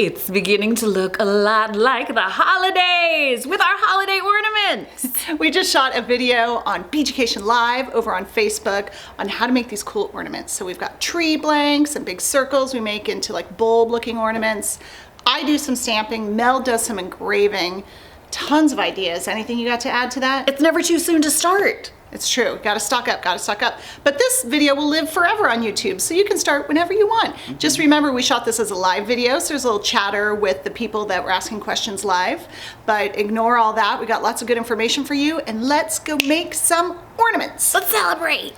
It's beginning to look a lot like the holidays with our holiday ornaments. We just shot a video on Beaducation Live over on Facebook on how to make these cool ornaments. So we've got tree blanks and big circles we make into like bulb looking ornaments. I do some stamping, Mel does some engraving, tons of ideas. Anything you got to add to that? It's never too soon to start. It's true, gotta stock up, gotta stock up. But this video will live forever on YouTube, so you can start whenever you want. Just remember, we shot this as a live video, so there's a little chatter with the people that were asking questions live. But ignore all that, we got lots of good information for you, and let's go make some ornaments. Let's celebrate.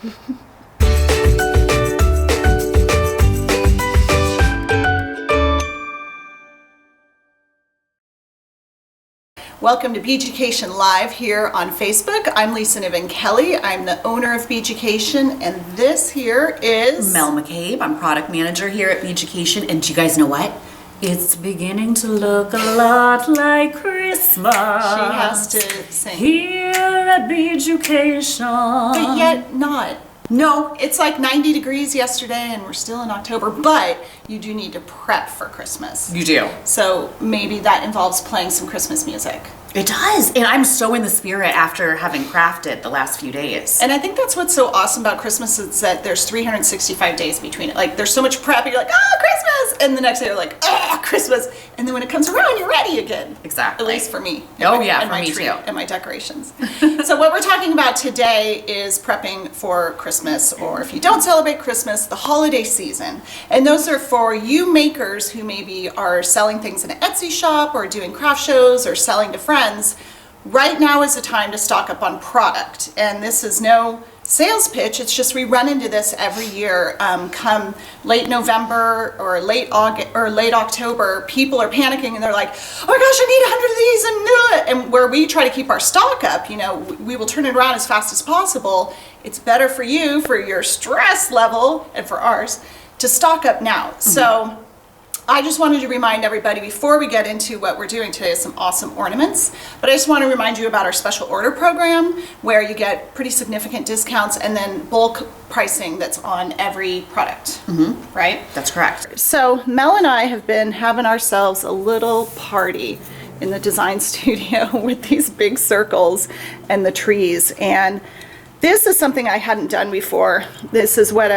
Welcome to Beaducation Live here on Facebook. I'm Lisa Niven Kelly. I'm the owner of Beaducation, and this here is Mel McCabe. I'm product manager here at Beaducation, and do you guys know what? It's beginning to look a lot like Christmas. She has to sing. Here at Beaducation. But yet not. No. It's like 90 degrees yesterday and we're still in October, but you do need to prep for Christmas. You do. So maybe that involves playing some Christmas music. It does, and I'm so in the spirit after having crafted the last few days. And I think that's what's so awesome about Christmas is that there's 365 days between it. Like there's so much prep, you're like, ah, Christmas! And the next day you're like, ah, Christmas! And then when it comes around, you're ready again. Exactly. At least for me. Oh yeah, and for my me tree, too. and my decorations. So what we're talking about today is prepping for Christmas, or if you don't celebrate Christmas, the holiday season. And those are for you makers who maybe are selling things in an Etsy shop or doing craft shows or selling to friends. Right now is the time to stock up on product, and this is no sales pitch. It's just we run into this every year. Come late November or late August or late October, people are panicking and they're like, "Oh my gosh, I need 100 of these!" And where we try to keep our stock up, you know, we will turn it around as fast as possible. It's better for you, for your stress level, and for ours, to stock up now. So I just wanted to remind everybody before we get into what we're doing today is some awesome ornaments, but I just want to remind you about our special order program where you get pretty significant discounts and then bulk pricing that's on every product, right? That's correct. So Mel and I have been having ourselves a little party in the design studio with these big circles and the trees, and this is something I hadn't done before. This is what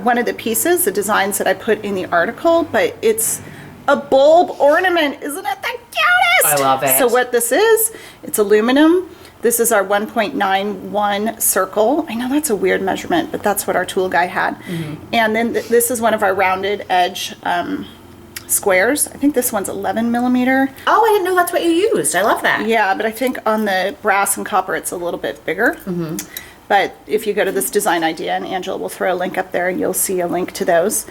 one of the pieces, the designs that I put in the article, but it's a bulb ornament. Isn't it the cutest? I love it. So what this is, it's aluminum. This is our 1.91 circle. I know that's a weird measurement, but that's what our tool guy had. And then this is one of our rounded edge squares. I think this one's 11 millimeter. Oh, I didn't know that's what you used. I love that. Yeah, but I think on the brass and copper, it's a little bit bigger. But if you go to this design idea, and Angela will throw a link up there and you'll see a link to those.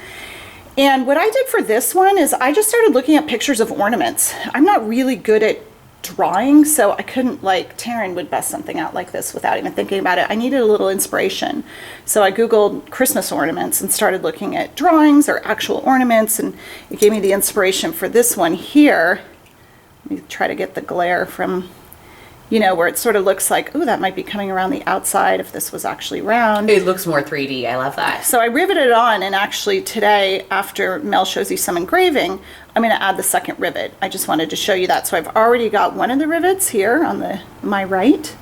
And what I did for this one is I just started looking at pictures of ornaments. I'm not really good at drawing, so I couldn't, like, Taryn would bust something out like this without even thinking about it. I needed a little inspiration. So I Googled Christmas ornaments and started looking at drawings or actual ornaments, and it gave me the inspiration for this one here. Let me try to get the glare from, you know, where it sort of looks like, oh, that might be coming around the outside if this was actually round. It looks more 3D. I love that. So I riveted it on, and actually today, after Mel shows you some engraving, I'm going to add the second rivet. I just wanted to show you that. So I've already got one of the rivets here on my right,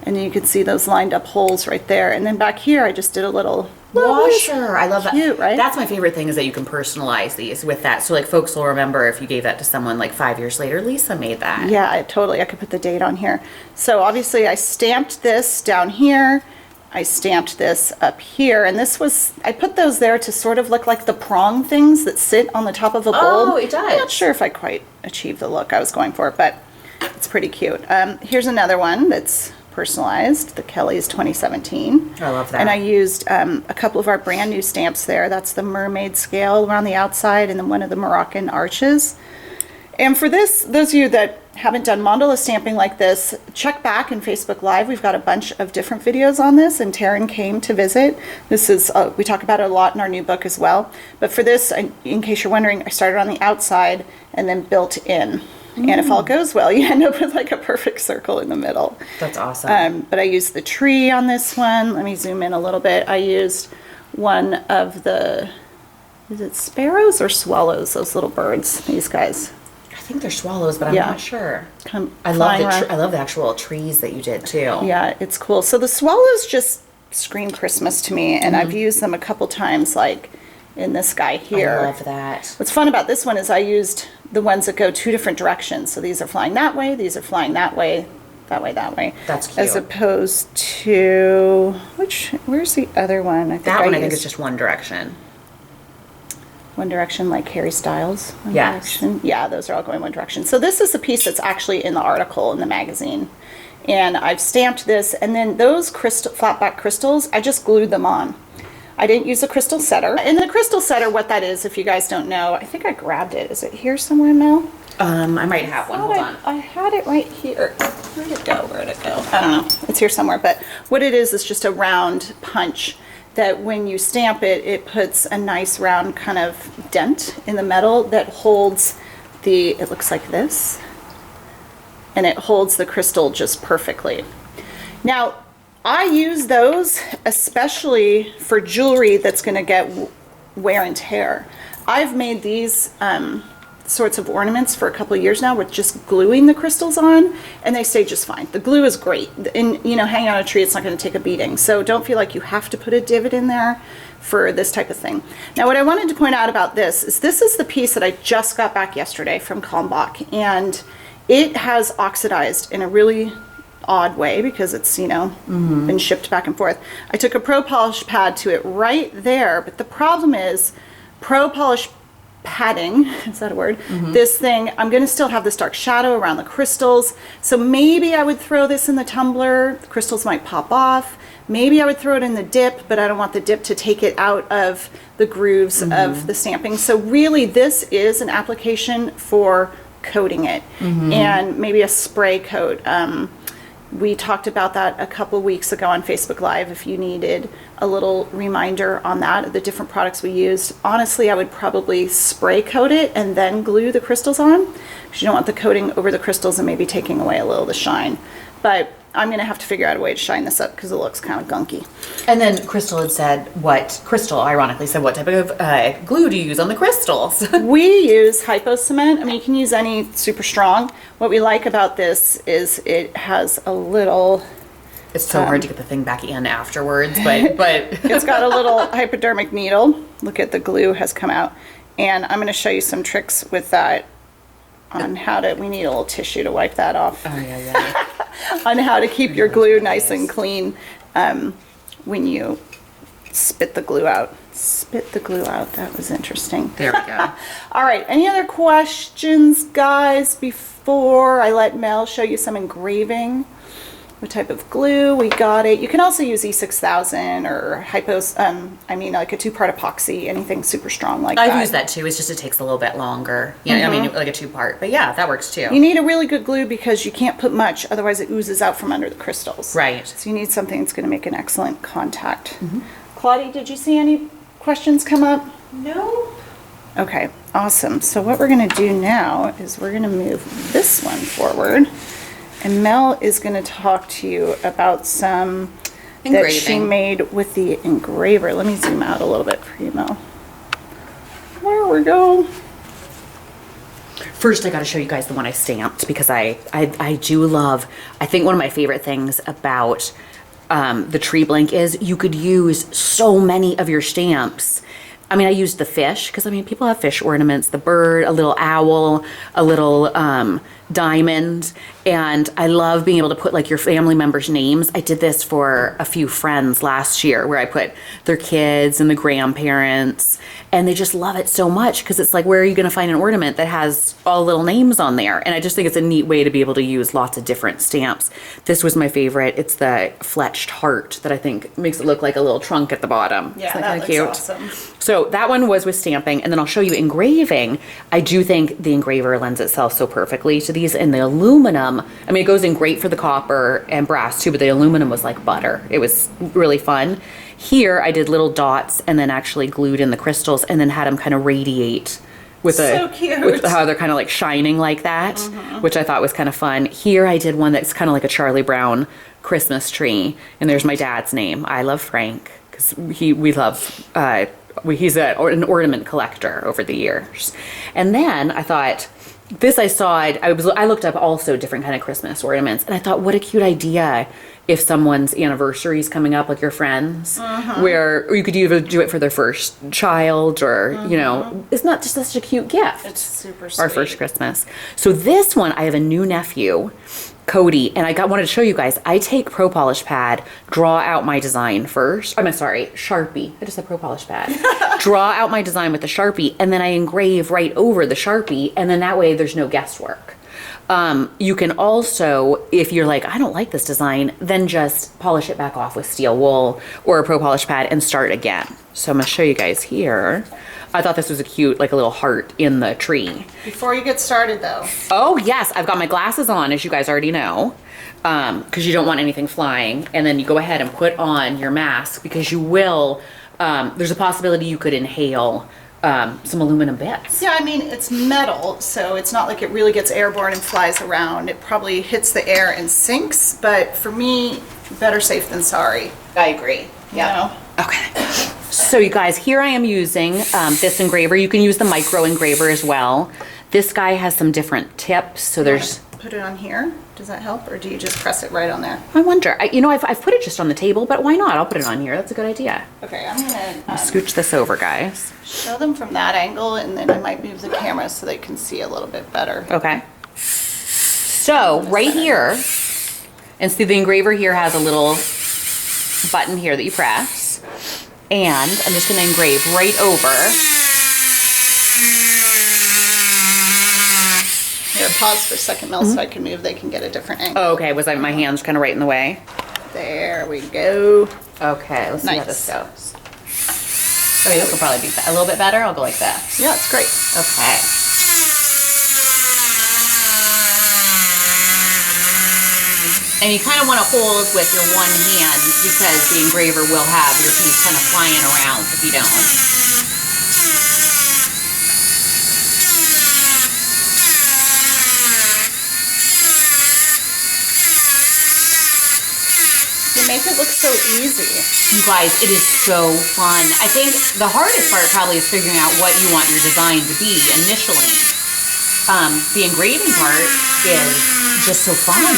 and you can see those lined up holes right there. And then back here, I just did a little washer. I love that. Cute, right? That's my favorite thing is that you can personalize these with that. So like folks will remember if you gave that to someone like 5 years later, Lisa made that. Yeah, totally. I could put the date on here. So obviously I stamped this down here. I stamped this up here, and this was, I put those there to sort of look like the prong things that sit on the top of a bulb. Oh, it does. I'm not sure if I quite achieved the look I was going for, but it's pretty cute. Here's another one that's personalized, the Kelly's 2017. I love that. And I used a couple of our brand new stamps there. That's the mermaid scale around the outside, and then one of the Moroccan arches. And for this, those of you that haven't done mandala stamping like this, check back in Facebook Live. We've got a bunch of different videos on this, and Taryn came to visit. This is, we talk about it a lot in our new book as well. But for this, in case you're wondering, I started on the outside and then built in. And if all goes well, you end up with like a perfect circle in the middle. That's awesome. But I used the tree on this one. Let me zoom in a little bit. I used one of the is it sparrows or swallows, those little birds, these guys? I think they're swallows, but I'm not sure. I love the actual trees that you did too. Yeah, it's cool. So the swallows just scream Christmas to me, and I've used them a couple times, like in this guy here. I love that. What's fun about this one is I used the ones that go 2 different directions. So these are flying that way, these are flying that way, that way, that way. That's cute. As opposed to, where's the other one? I think it's just one direction. One direction, like Harry Styles. Yes. Yeah, those are all going one direction. So this is a piece that's actually in the article in the magazine. And I've stamped this, and then those flat back crystals, I just glued them on. I didn't use a crystal setter. And the crystal setter, what that is, if you guys don't know, I think I grabbed it. Is it here somewhere, Mel? I might have one. Hold on. I had it right here. Where'd it go? I don't know. It's here somewhere. But what it is just a round punch that when you stamp it, it puts a nice round kind of dent in the metal that holds it looks like this, and it holds the crystal just perfectly. Now, I use those especially for jewelry that's going to get wear and tear. I've made these sorts of ornaments for a couple of years now with just gluing the crystals on, and they stay just fine. The glue is great. And hanging on a tree, it's not going to take a beating. So don't feel like you have to put a divot in there for this type of thing. Now, what I wanted to point out about this is the piece that I just got back yesterday from Kalmbach, and it has oxidized in a really odd way because it's been shipped back and forth. I took a pro polish pad to it right there, but the problem is pro polish padding, is that a word? This thing, I'm going to still have this dark shadow around the crystals, so maybe I would throw this in the tumbler. The crystals might pop off. Maybe I would throw it in the dip, but I don't want the dip to take it out of the grooves of the stamping. So really this is an application for coating it, and maybe a spray coat. We talked about that a couple weeks ago on Facebook Live. If you needed a little reminder on that, the different products we used, honestly, I would probably spray coat it and then glue the crystals on, because you don't want the coating over the crystals and maybe taking away a little of the shine. But I'm going to have to figure out a way to shine this up because it looks kind of gunky. And then Crystal ironically said, what type of glue do you use on the crystals? We use hypo cement. I mean, you can use any super strong. What we like about this is it has a little... It's so hard to get the thing back in afterwards, but it's got a little hypodermic needle. Look at the glue has come out. And I'm going to show you some tricks with that on how to... We need a little tissue to wipe that off. Oh, yeah. On how to keep your glue nice and clean when you spit the glue out. Spit the glue out. That was interesting. There we go. All right. Any other questions, guys, before I let Mel show you some engraving? What type of glue? We got it. You can also use E6000 or like a 2-part epoxy, anything super strong like that. I've used that too. It's just it takes a little bit longer. I mean, like a 2-part. But yeah, that works too. You need a really good glue because you can't put much, otherwise it oozes out from under the crystals. Right. So you need something that's going to make an excellent contact. Claudia, did you see any questions come up? No. Okay, awesome. So what we're going to do now is we're going to move this one forward. And Mel is going to talk to you about some that she made with the engraver. Let me zoom out a little bit for you, Mel. There we go. First, I got to show you guys the one I stamped because I do love, I think one of my favorite things about the tree blank is you could use so many of your stamps. I mean, I used the fish because, I mean, people have fish ornaments, the bird, a little owl, a little diamond, and I love being able to put like your family members' names. I did this for a few friends last year where I put their kids and the grandparents, and they just love it so much because it's like, where are you going to find an ornament that has all little names on there? And I just think it's a neat way to be able to use lots of different stamps. This was my favorite. It's the fletched heart that I think makes it look like a little trunk at the bottom. Yeah, Isn't that looks cute? awesome. So that one was with stamping, and then I'll show you engraving. I do think the engraver lends itself so perfectly to these, and the aluminum, I mean, it goes in great for the copper and brass too, but the aluminum was like butter. It was really fun. Here I did little dots and then actually glued in the crystals and then had them kind of radiate with with how they're kind of like shining like that, which I thought was kind of fun. Here I did one that's kind of like a Charlie Brown Christmas tree, and there's my dad's name. I love Frank, because we love he's an ornament collector over the years. And then I thought, this I saw, I looked up also different kind of Christmas ornaments, and I thought, what a cute idea if someone's anniversary is coming up, like your friends, where you could either do it for their first child or, you know, it's not just such a cute gift. It's super sweet. Our first Christmas. So this one, I have a new nephew, Cody, and wanted to show you guys. I take Pro Polish pad, draw out my design first. I'm sorry, Sharpie. I just said Pro Polish pad. Draw out my design with the Sharpie, and then I engrave right over the Sharpie, and then that way there's no guesswork. You can also, if you're like, I don't like this design, then just polish it back off with steel wool or a Pro Polish pad and start again. So I'm gonna show you guys here. I thought this was a cute, like a little heart in the tree. Before you get started though. Oh yes, I've got my glasses on, as you guys already know, because you don't want anything flying. And then you go ahead and put on your mask, because you will, there's a possibility you could inhale some aluminum bits. Yeah, I mean, it's metal, so it's not like it really gets airborne and flies around. It probably hits the air and sinks, but for me, better safe than sorry. I agree. Yeah. Okay. So you guys, here I am using this engraver. You can use the micro engraver as well. This guy has some different tips. So there's... Put it on here. Does that help? Or do you just press it right on there? I wonder. You know, I've put it just on the table, but why not? I'll put it on here. That's a good idea. Okay, I'm gonna Scooch this over, guys. show them from that angle, and then I might move the camera so they can see a little bit better. Okay. So right here, and see the engraver here has a little button here that you press. And I'm just gonna engrave right over. Here, pause for a second, Mel, so I can move. They can get a different angle. Oh, okay, was my hands kind of right in the way? There we go. Okay, let's see how Nice. this goes. Okay, this will probably be a little bit better. I'll go like this. Yeah, it's great. Okay. And you kind of want to hold with your one hand, because the engraver will have your piece kind of flying around if you don't. You make it look so easy. You guys, it is so fun. I think the hardest part probably is figuring out what you want your design to be initially. The engraving part is just so fun.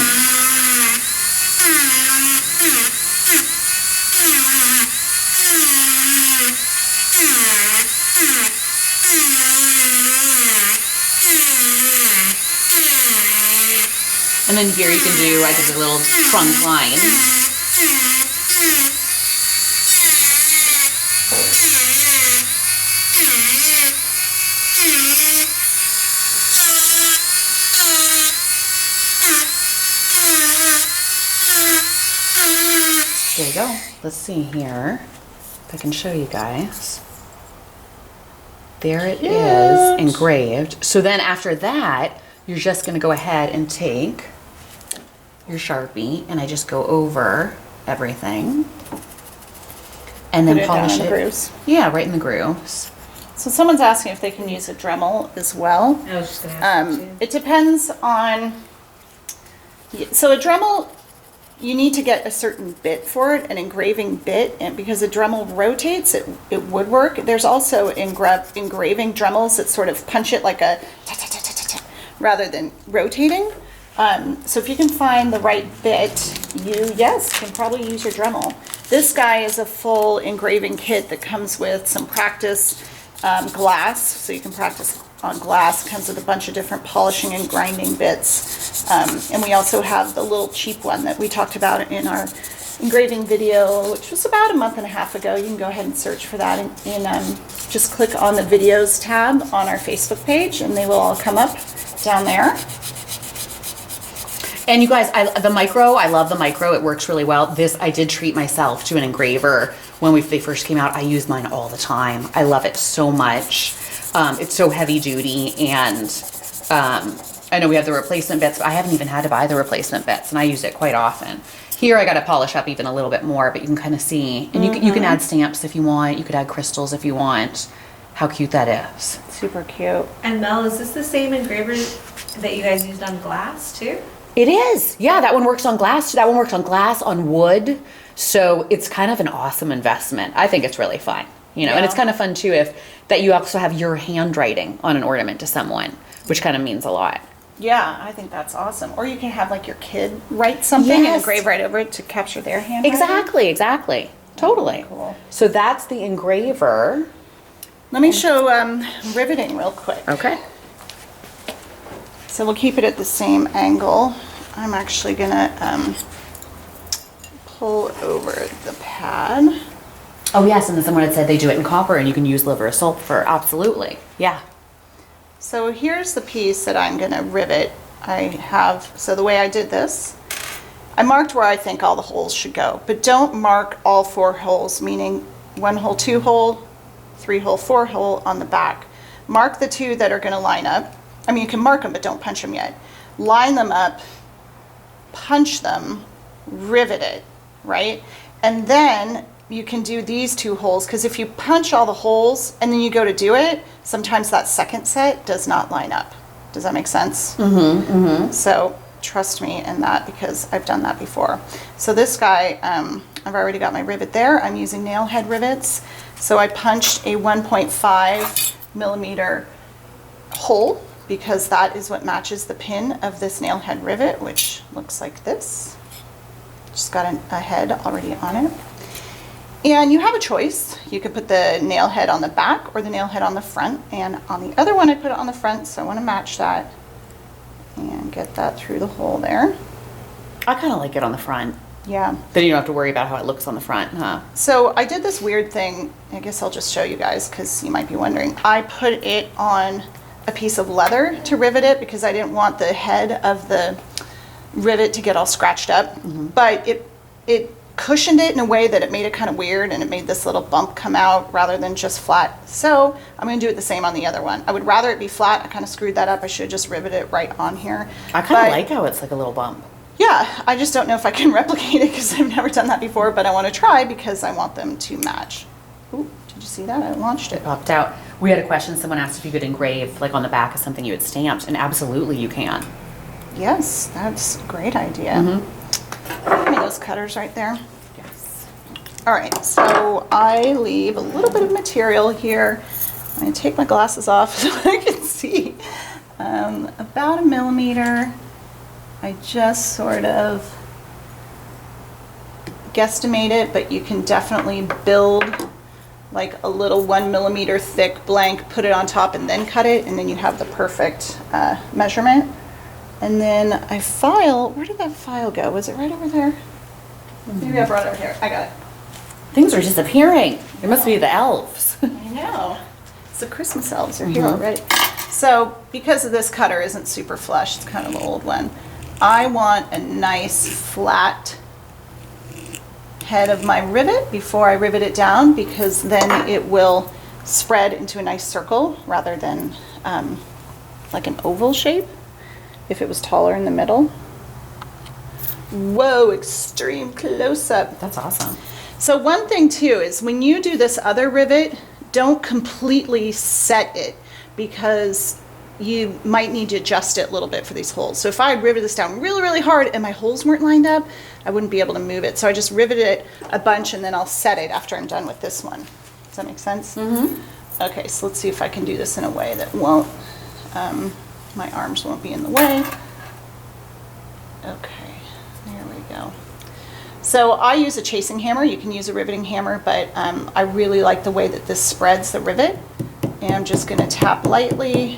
And then here you can do, I did a little trunk line. There you go. Let's see here if I can show you guys. There it is, engraved. So then after that, you're just gonna go ahead and take your Sharpie, and I just go over everything. And then Put it down polish in the it. grooves. Yeah, right in the grooves. So someone's asking if they can use a Dremel as well. I was just gonna ask you. It depends on, so a Dremel, you need to get a certain bit for it, an engraving bit, and because a Dremel rotates, it would work. There's also engraving Dremels that sort of punch it like a ta-ta-ta-ta-ta, rather than rotating. So if you can find the right bit, you, can probably use your Dremel. This guy is a full engraving kit that comes with some practice glass, so you can practice on glass. It comes with a bunch of different polishing and grinding bits. And we also have the little cheap one that we talked about in our engraving video, which was about a month and a half ago. You can go ahead and search for that and just click on the videos tab on our Facebook page, and they will all come up down there. And you guys, I love the micro. It works really well. This, I did treat myself to an engraver when they first came out. I use mine all the time. I love it so much. It's so heavy duty, and I know we have the replacement bits, but I haven't even had to buy the replacement bits, and I use it quite often. Here I got to polish up even a little bit more, but you can kind of see. And you can add stamps if you want. You could add crystals if you want. How cute that is. Super cute. And Mel, is this the same engraver that you guys used on glass too? It is. Yeah, that one works on glass. That one works on glass, on wood. So it's kind of an awesome investment. I think it's really fun. you know, and it's Yeah. kind of fun too that you also have your handwriting on an ornament to someone, which kind of means a lot. Yeah, I think that's awesome. Or you can have like your kid write something and Yes. engrave right over it to capture their handwriting. Exactly. Totally. Cool. So that's the engraver. Let me show riveting real quick. Okay. So we'll keep it at the same angle. I'm actually gonna pull over the pad. Oh yes, and then someone had said they do it in copper and you can use liver or sulfur. Absolutely. Yeah. So here's the piece that I'm gonna rivet. So the way I did this, I marked where I think all the holes should go, but don't mark all 4 holes, meaning 1 hole, 2 hole, 3 hole, 4 hole on the back. Mark the 2 that are gonna line up. I mean, you can mark them, but don't punch them yet. Line them up, punch them, rivet it, right? And then you can do these 2 holes, because if you punch all the holes and then you go to do it, sometimes that second set does not line up. Does that make sense? So trust me in that, because I've done that before. So this guy, I've already got my rivet there. I'm using nail head rivets. So I punched a 1.5 millimeter hole, because that is what matches the pin of this nail head rivet, which looks like this. Just got a head already on it. And you have a choice. You could put the nail head on the back or the nail head on the front. And on the other one, I put it on the front, so I want to match that and get that through the hole there. I kind of like it on the front. Yeah. Then you don't have to worry about how it looks on the front, huh? So I did this weird thing. I guess I'll just show you guys, because you might be wondering. I put it on a piece of leather to rivet it, because I didn't want the head of the rivet to get all scratched up. But it cushioned it in a way that it made it kind of weird, and it made this little bump come out rather than just flat. So I'm going to do it the same on the other one. I would rather it be flat. I kind of screwed that up. I should have just riveted it right on here. I kind of like how it's like a little bump. Yeah, I just don't know if I can replicate it, because I've never done that before, but I want to try, because I want them to match. Ooh, did you see that? I launched it. Popped out. We had a question. Someone asked if you could engrave like on the back of something you had stamped, and absolutely you can. Yes, that's a great idea. Give me those cutters right there. Yes. All right, so I leave a little bit of material here. I'm going to take my glasses off so I can see. About 1 millimeter. I just sort of guesstimate it, but you can definitely build like a little 1 millimeter thick blank, put it on top and then cut it, and then you have the perfect measurement. And then I file, where did that file go? Was it right over there? Maybe I brought it over here. I got it. Things are disappearing. It must be the elves. I know. It's the Christmas elves are here already. So because of this cutter isn't super flush, it's kind of an old one, I want a nice flat head of my rivet before I rivet it down, because then it will spread into a nice circle rather than like an oval shape if it was taller in the middle. Whoa, extreme close-up. That's awesome. So one thing too is when you do this other rivet, don't completely set it, because you might need to adjust it a little bit for these holes. So if I riveted this down really, really hard and my holes weren't lined up, I wouldn't be able to move it. So I just riveted it a bunch, and then I'll set it after I'm done with this one. Does that make sense? Okay, so let's see if I can do this in a way that won't, my arms won't be in the way. Okay, there we go. So I use a chasing hammer. You can use a riveting hammer, but I really like the way that this spreads the rivet. And I'm just going to tap lightly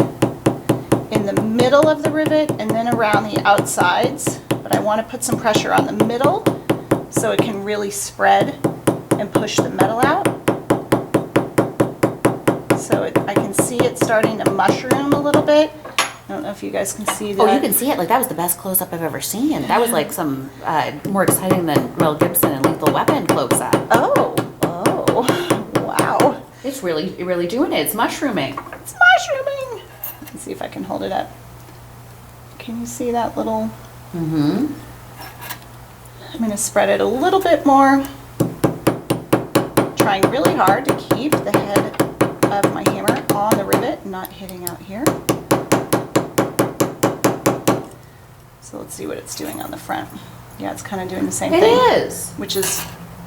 in the middle of the rivet and then around the outsides. But I want to put some pressure on the middle so it can really spread and push the metal out. So I can see it starting to mushroom a little bit. I don't know if you guys can see that. Oh, you can see it. Like, that was the best close-up I've ever seen. That was like some more exciting than Mel Gibson and Lethal Weapon close-up. Oh, wow. It's really doing it. It's mushrooming. It's mushrooming. Let's see if I can hold it up. Can you see that little? I'm going to spread it a little bit more. Trying really hard to keep the head of my hammer on the rivet, not hitting out here. So let's see what it's doing on the front. Yeah, it's kind of doing the same thing. It is. Which is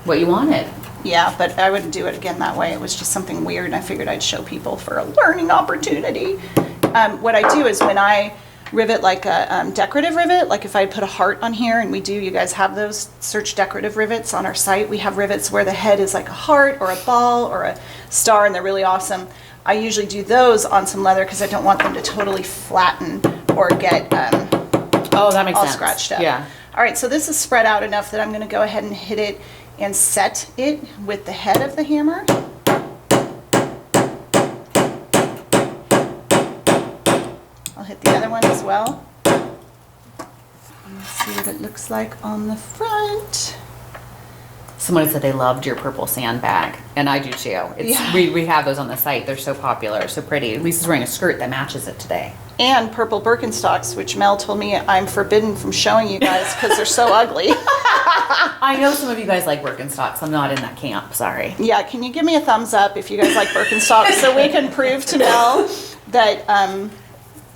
What you wanted. Yeah, but I wouldn't do it again that way. It was just something weird, and I figured I'd show people for a learning opportunity. What I do is when I rivet like a decorative rivet, like if I put a heart on here, and we do, you guys have those, search decorative rivets on our site. We have rivets where the head is like a heart or a ball or a star, and they're really awesome. I usually do those on some leather because I don't want them to totally flatten or get Oh, that makes all sense. scratched up. Yeah. All right, so this is spread out enough that I'm going to go ahead and hit it and set it with the head of the hammer. I'll hit the other one as well. Let's see what it looks like on the front. Someone said they loved your purple sandbag, and I do too. Yeah. We have those on the site. They're so popular, so pretty. Lisa's wearing a skirt that matches it today. And purple Birkenstocks, which Mel told me I'm forbidden from showing you guys because they're so ugly. I know some of you guys like Birkenstocks. I'm not in that camp, sorry. Yeah, can you give me a thumbs up if you guys like Birkenstocks so we can prove to Mel that,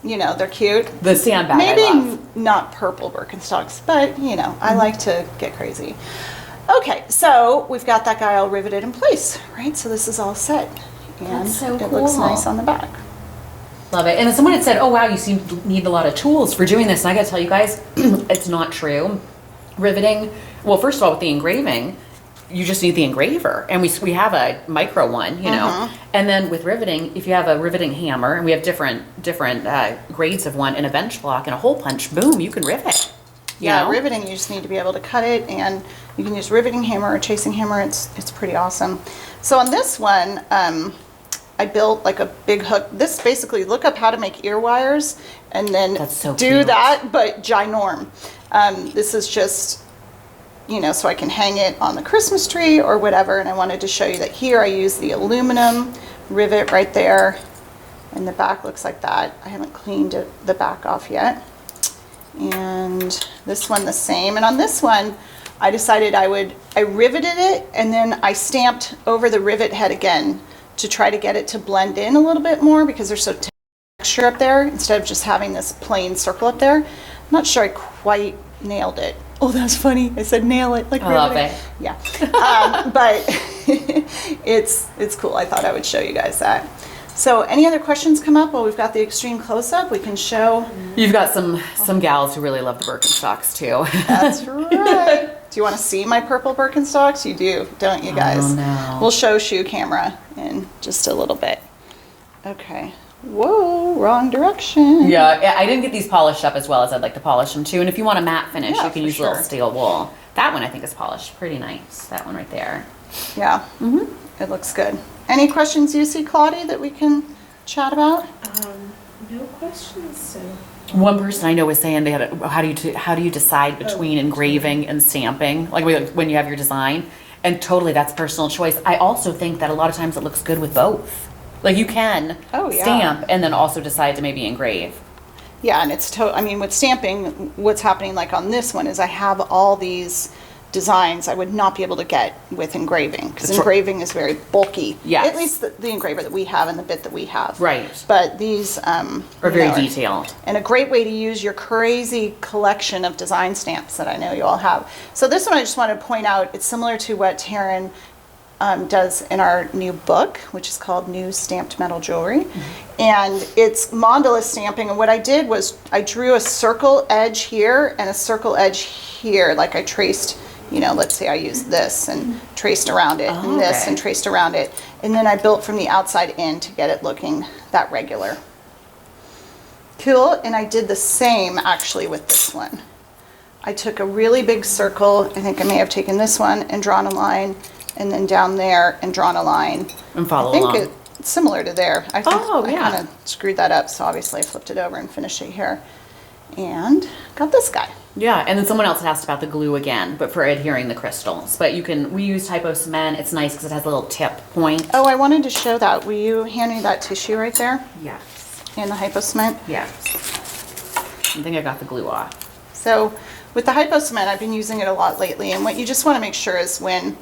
you know, they're cute. The sandbag I Maybe love. not purple Birkenstocks, but, you know, I like to get crazy. Okay, so we've got that guy all riveted in place, right? So this is all set. And That's so it looks cool. nice on the back. Love it. And then someone had said, oh wow, you seem to need a lot of tools for doing this. And I gotta tell you guys, it's not true. Riveting, well, first of all, with the engraving, you just need the engraver. And we have a micro one, you know. And then with riveting, if you have a riveting hammer, and we have different grades of one, and a bench block and a hole punch, boom, you can rivet. You Yeah, know? riveting, you just need to be able to cut it, and you can use riveting hammer or chasing hammer. It's pretty awesome. So on this one, I built like a big hook. This basically, look up how to make ear wires and then That's so do cute. that, but ginorm. This is just, you know, so I can hang it on the Christmas tree or whatever. And I wanted to show you that here I use the aluminum rivet right there, and the back looks like that. I haven't cleaned the back off yet. And this one the same. And on this one, I decided I riveted it, and then I stamped over the rivet head again to try to get it to blend in a little bit more because there's so texture up there instead of just having this plain circle up there. I'm not sure I quite nailed it. Oh, that's funny. I said nail it like I love riveting. it. Yeah. But it's cool. I thought I would show you guys that. So any other questions come up while we've got the extreme close-up? We can show. You've got some gals who really love the Birkenstocks too. That's right. Do you want to see my purple Birkenstocks? You do, don't you guys? Oh, no. We'll show shoe camera in just a little bit. Okay. Whoa, wrong direction. Yeah, I didn't get these polished up as well as I'd like to polish them too. And if you want a matte finish, Yeah, you can for use a little sure. steel wool. That one I think is polished pretty nice. That one right there. Yeah. It looks good. Any questions you see, Claudia, that we can chat about? No questions, so. One person I know was saying they had how do you decide between engraving and stamping, like when you have your design, and totally that's personal choice. I also think that a lot of times it looks good with both. Like you can Oh, yeah. stamp and then also decide to maybe engrave. Yeah, and it's I mean, with stamping, what's happening like on this one is I have all these designs I would not be able to get with engraving because That's right. engraving is very bulky. Yes. At least the engraver that we have and the bit that we have. Right. But these Or you very know, detailed. and a great way to use your crazy collection of design stamps that I know you all have. So this one I just want to point out, it's similar to what Taryn does in our new book, which is called New Stamped Metal Jewelry. And it's mandala stamping, and what I did was I drew a circle edge here and a circle edge here, like I traced, you know, let's say I used this and traced around it, and this okay. and traced around it, and then I built from the outside in to get it looking that regular. Cool, and I did the same actually with this one. I took a really big circle, I think I may have taken this one and drawn a line, and then down there and drawn a line. And follow I think along. it's similar to there. I think Oh, I yeah. kind of screwed that up, so obviously I flipped it over and finished it here. And got this guy. Yeah, and then someone else asked about the glue again, but for adhering the crystals. But we use typo cement. It's nice because it has a little tip point. Oh, I wanted to show that. Will you hand me that tissue right there Yes. and the hypo cement? Yes. I think I got the glue off. So with the hypo cement, I've been using it a lot lately, and what you just want to make sure is when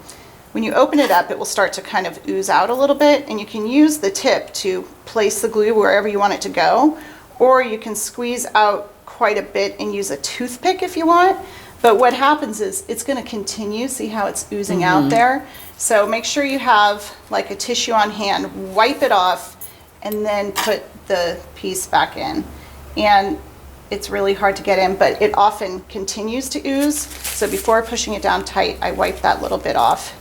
you open it up, it will start to kind of ooze out a little bit, and you can use the tip to place the glue wherever you want it to go, or you can squeeze out quite a bit and use a toothpick if you want. But what happens is it's going to continue, see how it's oozing out there? So make sure you have like a tissue on hand, wipe it off, and then put the piece back in. And it's really hard to get in, but it often continues to ooze. So before pushing it down tight, I wipe that little bit off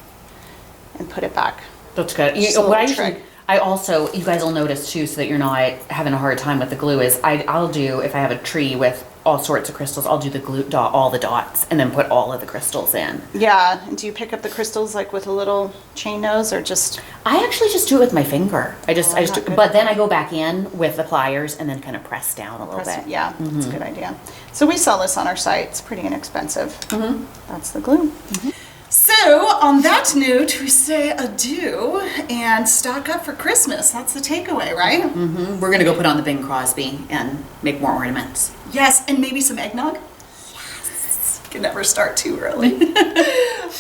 and put it back. That's good. Just a What little trick. I also, you guys will notice too, so that you're not having a hard time with the glue, is I'll do, if I have a tree with all sorts of crystals, I'll do the glue dot, all the dots, and then put all of the crystals in. Yeah, and do you pick up the crystals like with a little chain nose or just? I actually just do it with my finger. I just, not good. but then I go back in with the pliers and then kind of press down a little bit. Yeah, that's a good idea. So we sell this on our site. It's pretty inexpensive. That's the glue. So on that note, we say adieu and stock up for Christmas. That's the takeaway, right? We're gonna go put on the Bing Crosby and make more ornaments. Yes, and maybe some eggnog. Yes. Can never start too early.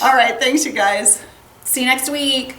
All right, thanks you guys. See you next week.